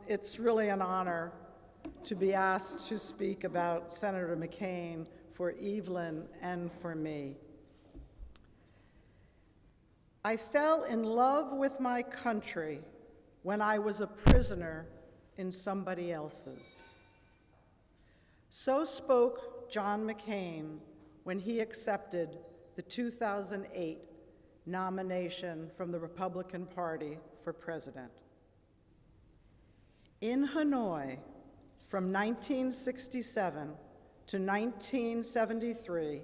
It's really an honor to be asked to speak about Senator McCain for Evelyn and for me. I fell in love with my country when I was a prisoner in somebody else's. So spoke John McCain when he accepted the 2008 nomination from the Republican Party for president. In Hanoi, from 1967 to 1973,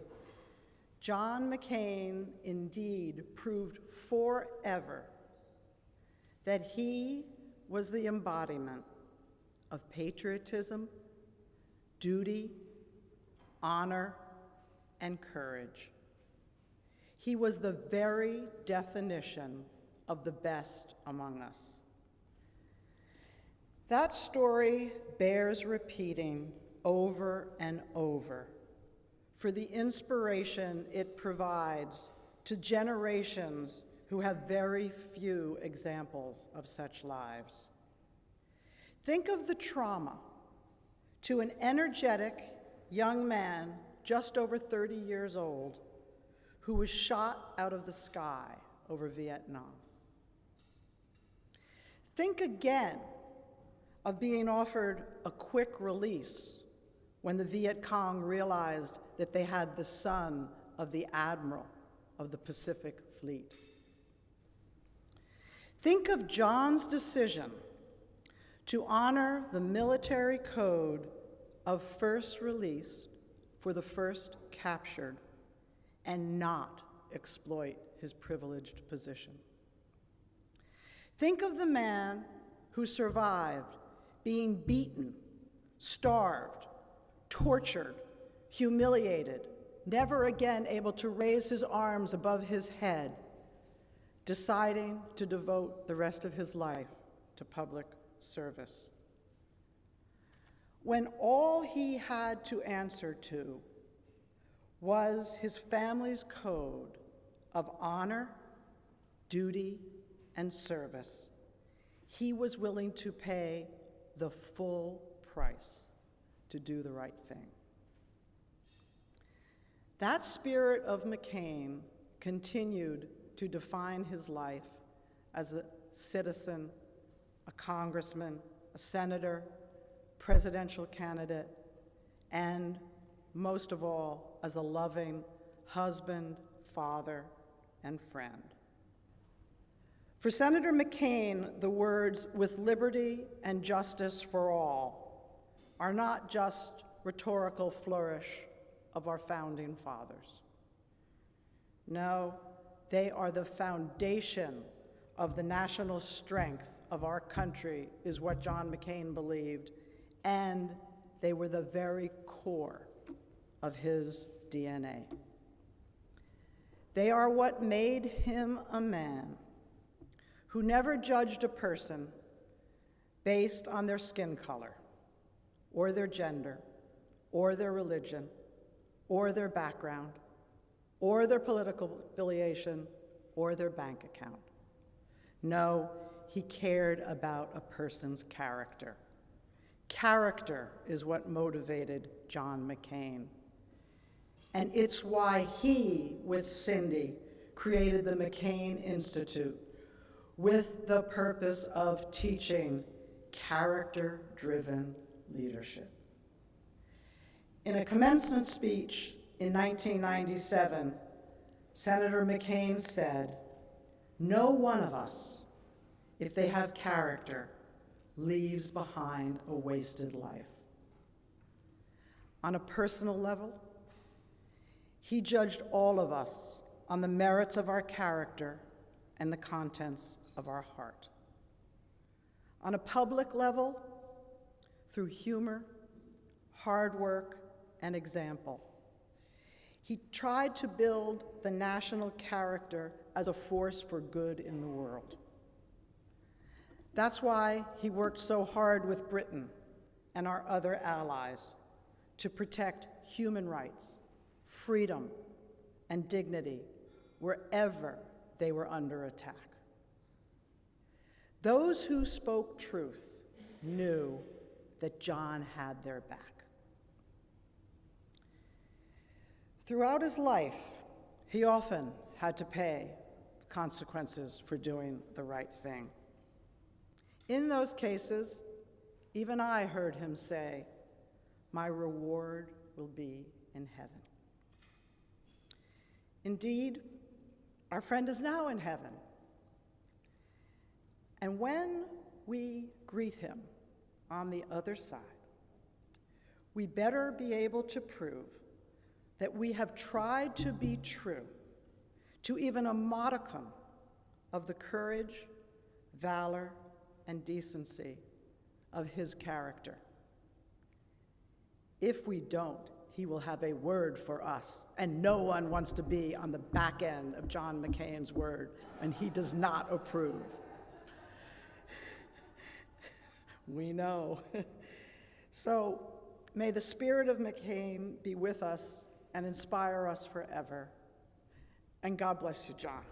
John McCain indeed proved forever that he was the embodiment of patriotism, duty, honor, and courage. He was the very definition of the best among us. That story bears repeating over and over for the inspiration it provides to generations who have very few examples of such lives. Think of the trauma to an energetic young man just over 30 years old who was shot out of the sky over Vietnam. Think again of being offered a quick release when the Viet Cong realized that they had the son of the Admiral of the Pacific Fleet. Think of John's decision to honor the military code of first release for the first captured and not exploit his privileged position. Think of the man who survived being beaten, starved, tortured, humiliated, never again able to raise his arms above his head, deciding to devote the rest of his life to public service. When all he had to answer to was his family's code of honor, duty, and service, he was willing to pay the full price to do the right thing. That spirit of McCain continued to define his life as a citizen, a congressman, a senator, presidential candidate, and most of all, as a loving husband, father, and friend. For Senator McCain, the words "with liberty and justice for all" are not just rhetorical flourish of our founding fathers. No, they are the foundation of the national strength of our country, is what John McCain believed, and they were the very core of his DNA. They are what made him a man who never judged a person based on their skin color, or their gender, or their religion, or their background, or their political affiliation, or their bank account. No, he cared about a person's character. Character is what motivated John McCain. And it's why he, with Cindy, created the McCain Institute with the purpose of teaching character-driven leadership. In a commencement speech in 1997, Senator McCain said, "No one of us, if they have character, leaves behind a wasted life." On a personal level, he judged all of us on the merits of our character and the contents of our heart. On a public level, through humor, hard work, and example, he tried to build the national character as a force for good in the world. That's why he worked so hard with Britain and our other allies to protect human rights, freedom, and dignity wherever they were under attack. Those who spoke truth knew that John had their back. Throughout his life, he often had to pay consequences for doing the right thing. In those cases, even I heard him say, "My reward will be in heaven." Indeed, our friend is now in heaven. And when we greet him on the other side, we better be able to prove that we have tried to be true to even a modicum of the courage, valor, and decency of his character. If we don't, he will have a word for us, and no one wants to be on the back end of John McCain's word, and he does not approve. We know. So may the spirit of McCain be with us and inspire us forever. And God bless you, John.